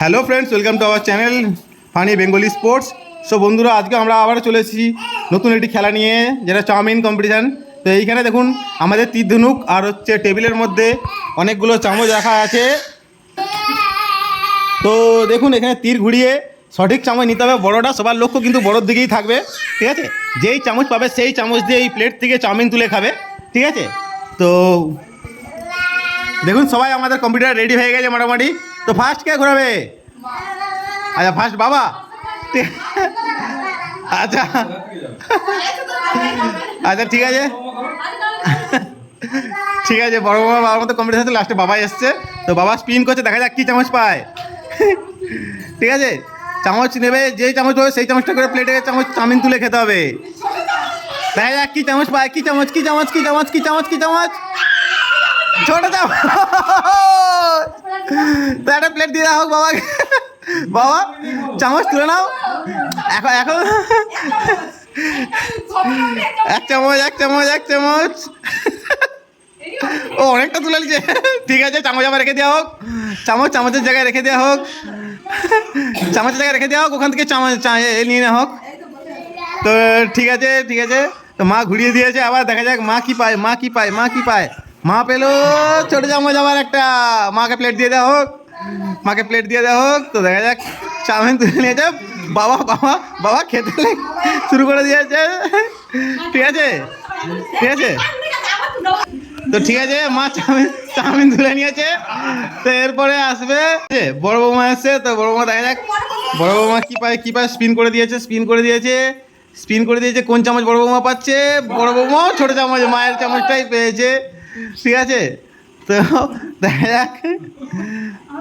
Hello friends, welcome to our channel funny Bengali sports. So বন্ধুরা, আজকে আমরা আবার চলে এসেছি নতুন একটি খেলা নিয়ে, যেটা চাউমিন কম্পিটিশান। তো এইখানে দেখুন আমাদের তীর ধনুক আর হচ্ছে টেবিলের মধ্যে অনেকগুলো চামচ রাখা আছে। তো দেখুন এখানে তীর ঘুরিয়ে সঠিক চামচ নিতে হবে, বড়োটা। সবার লক্ষ্য কিন্তু বড়োর দিকেই থাকবে, ঠিক আছে? যেই চামচ পাবে সেই চামচ দিয়ে এই প্লেট থেকে চাউমিন তুলে খাবে, ঠিক আছে? তো দেখুন সবাই আমাদের কম্পিউটার রেডি হয়ে গেছে মোটামুটি। তো ফার্স্ট কে ঘোরাবে? আচ্ছা, ফার্স্ট বাবা। আচ্ছা আচ্ছা, ঠিক আছে ঠিক আছে। বড় বাবার মতো কম্পিটিশন, লাস্টে বাবা এসছে। তো বাবা স্পিন করছে, দেখা যাক কী চামচ পায়। ঠিক আছে, চামচ নেবে, যেই চামচ পাবে সেই চামচটা করে প্লেটে চামচ চাউমিন তুলে খেতে হবে। দেখা যাক কী চামচ পায়। কী চামচ, কী চামচ, কী চামচ, কী চামচ, কী চামচ? ছোট চামচ। তো একটা প্লেট দিয়ে দেওয়া হোক বাবাকে। বাবা চামচ তুলে নাও। এখন এখন এক চামচ, এক চামচ, এক চামচ। ও অনেকটা তুলে নিচ্ছে। ঠিক আছে, চামচ আবার রেখে দেওয়া হোক। চামচ চামচের জায়গায় রেখে দেওয়া হোক। চামচের জায়গায় রেখে দেওয়া হোক, ওখান থেকে চামচ নিয়ে নেওয়া হোক। তো ঠিক আছে, ঠিক আছে। তো মা ঘুরিয়ে দিয়েছে, আবার দেখা যাক মা কি পায়, মা কি পায়, মা কি পায়। মা পেলো ছোটো চামচ আবার একটা। মাকে প্লেট দিয়ে দেওয়া হোক, মাকে প্লেট দিয়ে দেওয়া হোক। তো দেখা যাক চাউমিন তুলে নিয়েছে। বাবা বাবা বাবা খেতে শুরু করে দিয়েছে। ঠিক আছে, ঠিক আছে। তো ঠিক আছে, মা চাউমিন চাউমিন তুলে নিয়েছে। তো এরপরে আসবে বড় বৌমা এসছে। তো বড় বৌমা দেখা যাক বড় বৌমা কী পায়, কী পায়। স্পিন করে দিয়েছে, স্পিন করে দিয়েছে, স্পিন করে দিয়েছে। কোন চামচ বড় বৌমা পাচ্ছে? বড় বৌমাও ছোটো চামচ, মায়ের চামচটাই পেয়েছে। ঠিক আছে, তো দেখা যাক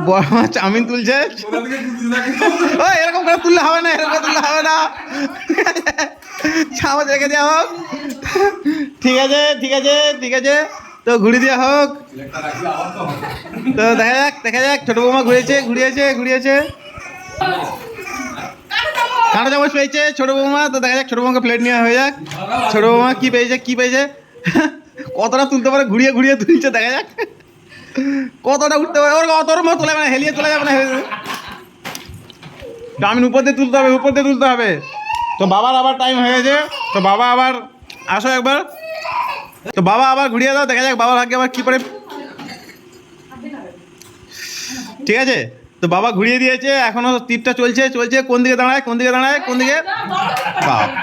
বড় মা চাউমিন তুলছে। ও এরকম করে তুললে হবে না, এরকম করে তুললে হবে না। চামচ রেখে দেওয়া হোক। ঠিক আছে, ঠিক আছে, ঠিক আছে। তো ঘুরিয়ে দেওয়া হোক। তো দেখা যাক, দেখা যাক। ছোটো বৌমা ঘুরেছে, ঘুরিয়েছে, ঘুরিয়েছে। কাঁটা চামচ পেয়েছে ছোটো বৌমা। তো দেখা যাক ছোটো বৌমাকে প্লেট নেওয়া হয়ে যাক। ছোটো বৌমা কী পেয়েছে, কী পেয়েছে? কতটা তুলতে পারে, ঘুরিয়ে ঘুরিয়ে তুলছে। দেখা যাক কতটা উঠতে পারে। ওর অতর মতো তোলা যাবে না, হেলিয়ে তোলা যাবে না। চাউমিন উপর দিয়ে তুলতে হবে, উপর দিয়ে তুলতে হবে। তো বাবার আবার টাইম হয়ে গেছে। তো বাবা আবার আসো একবার। তো বাবা আবার ঘুরিয়ে দাও, দেখা যাক বাবার ভাগ্যে আবার কী করে। ঠিক আছে, তো বাবা ঘুরিয়ে দিয়েছে, এখনও তীরটা চলছে চলছে। কোন দিকে দাঁড়ায়, কোন দিকে দাঁড়ায়, কোন দিকে?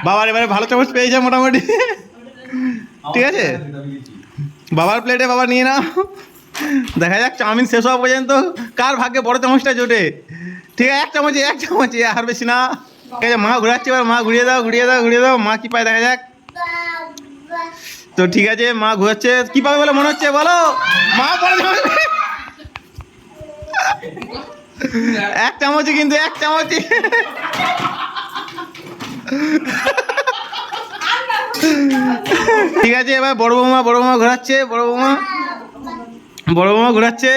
বাবার এবারে ভালো চামচ পেয়েছে মোটামুটি। ঠিক আছে, বাবার প্লেটে বাবা নিয়ে নাও। দেখা যাক চাউমিন শেষ হওয়া পর্যন্ত কার ভাগ্যে বড় চামচটা জোটে। ঠিক আছে, এক চামচে, এক চামচে, আর বেশি না। ঠিক আছে, মা ঘুরাচ্ছে এবার। মা ঘুরিয়ে দাও, ঘুরিয়ে দাও, ঘুরিয়ে দাও। মা কী পায় দেখা যাক। তো ঠিক আছে, মা ঘুরাচ্ছে। কী পাবে বলে মনে হচ্ছে বলো? মা বড় চামচ। এক চামচে, কিন্তু এক চামচে। ঠিক আছে, এবার বড় বৌমা, বড় বৌমা ঘোরাচ্ছে। বড় বৌমা, বড় বৌমা ঘোরাচ্ছে।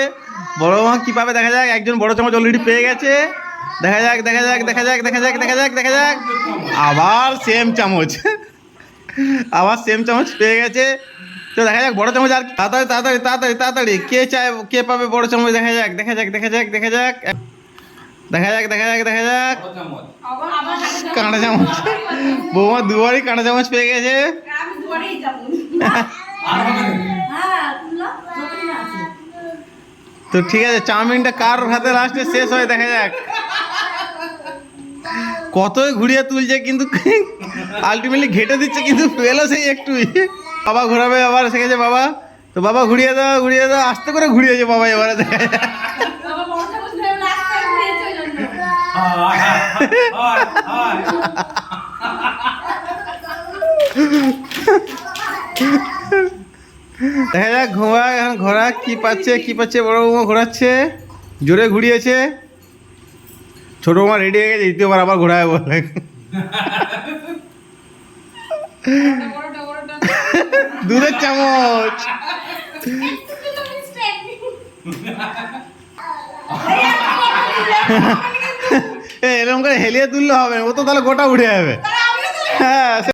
বড় বৌমা কী পাবে দেখা যাক। একজন বড় চামচ অলরেডি পেয়ে গেছে। দেখা যাক, দেখা যাক, দেখা যাক, দেখা যাক, দেখা যাক, দেখা যাক। আবার সেম চামচ, আবার সেম চামচ পেয়ে গেছে। তো দেখা যাক বড় চামচ। আর তাড়াতাড়ি তাড়াতাড়ি তাড়াতাড়ি তাড়াতাড়ি কে চায়, কে পাবে বড় চামচ? দেখা যাক, দেখা যাক, দেখা যাক, দেখা যাক, দেখা যাক, দেখা যাক, দেখা যাক। কাঁটা চামচ। বৌমা দুবারই কাঁটা চামচ পেয়ে গেছে। তো ঠিক আছে, চাউমিনটা কার হাতে লাস্টে শেষ হয় দেখা যাক। কতই ঘুরিয়ে তুলছে, কিন্তু আলটিমেটলি ঘেটে দিচ্ছে, কিন্তু পেলো সেই একটুই। বাবা ঘোরাবে, আবার শিখেছে বাবা। তো বাবা ঘুরিয়ে দাও, ঘুরিয়ে দাও। আস্তে করে ঘুরিয়েছে বাবা এবারে। দেখা যাক। দেখা যাক ঘোরা, এখন ঘোরা কি পাচ্ছে, কি পাচ্ছে। বড় বৌমা ঘোরাচ্ছে, জোরে ঘুরিয়েছে। ছোট বৌমা রেডি হয়ে গেছে, দ্বিতীয়বার আবার ঘোরায় বলে। দুধের চামচ। এরকম করে হেলিয়ে তুললে হবে, ও তো তাহলে গোটা উঠে যাবে। হ্যাঁ।